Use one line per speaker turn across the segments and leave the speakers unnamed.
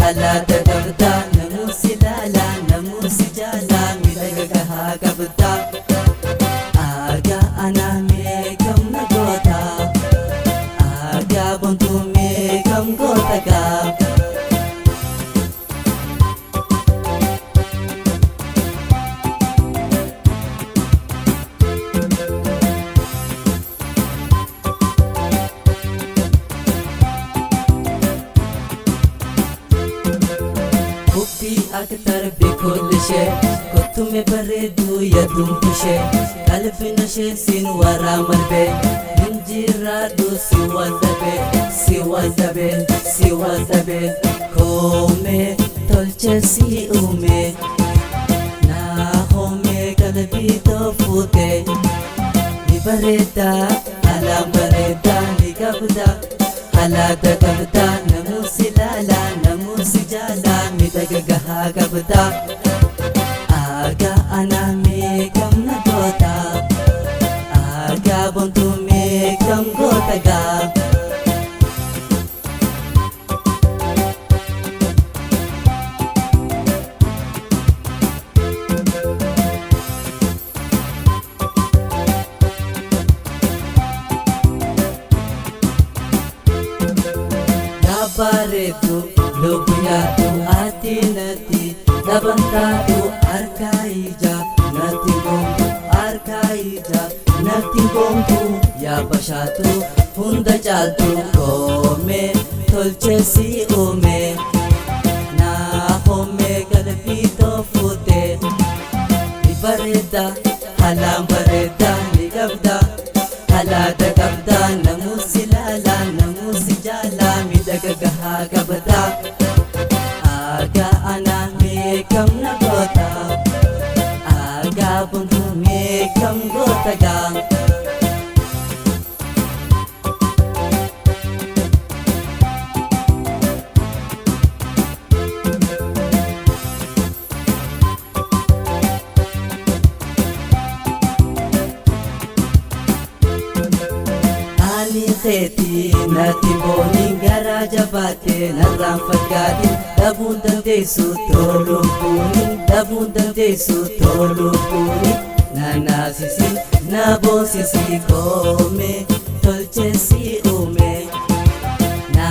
Halaata qabda namuu si laala namuu si jaala miidhaga gahaa qabda. Aagaa anaa meeqam na goota aagaa bontuu meeqam goota gaa. Aktar bikolishe kotume bareedu yadumpishe qalbinashe sin waramarbe hinjiradu si waldabe kome tolche si ume na home qalbi tofute ni bareda alam bareda ni kabda halaata qabda namuu si laala namuu si jaala miidhaga gahaa qabda. Aagaa anaa meeqam na goota aagaa bontuu meeqam goota gaa. Bareedu lubyaatu ati natti dhabantaatu harkaa ija natti goomtu harkaa ija natti goomtu yaa bashaatu hunda caaltu koome tolche si uume naa homme qalbii toofute ni bareeda halaan bareeda ni qabda. Halaata qabda namuu si laala namuu si jaala miidhaga gahaa qabda. Aagaa anaa meeqam na goota aagaa bontuu meeqam goota gaa. Keeti natti booni garaa jabaate narraan fagaate dhabuun dandeessu toluufuuni dhabuun dandeessu toluufuuni na naasisi na boonsisi koome tolche si uume na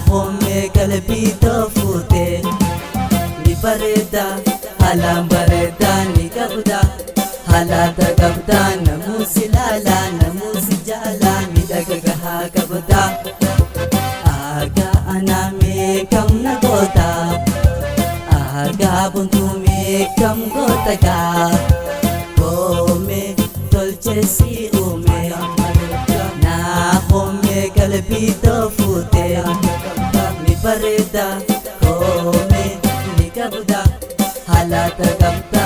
homme qalbii toofute ni bareeda halaan bareeda ni qabda. Halaata qabda namuu si laala namuu si jaala miidhaga gahaa qabda. Aagaa anaa meeqam na goota aagaa bontuu meeqam goota gaa. Koome tolche si uume naa homme qalbii toofute ni bareeda koome ni qabda. Halaata qabda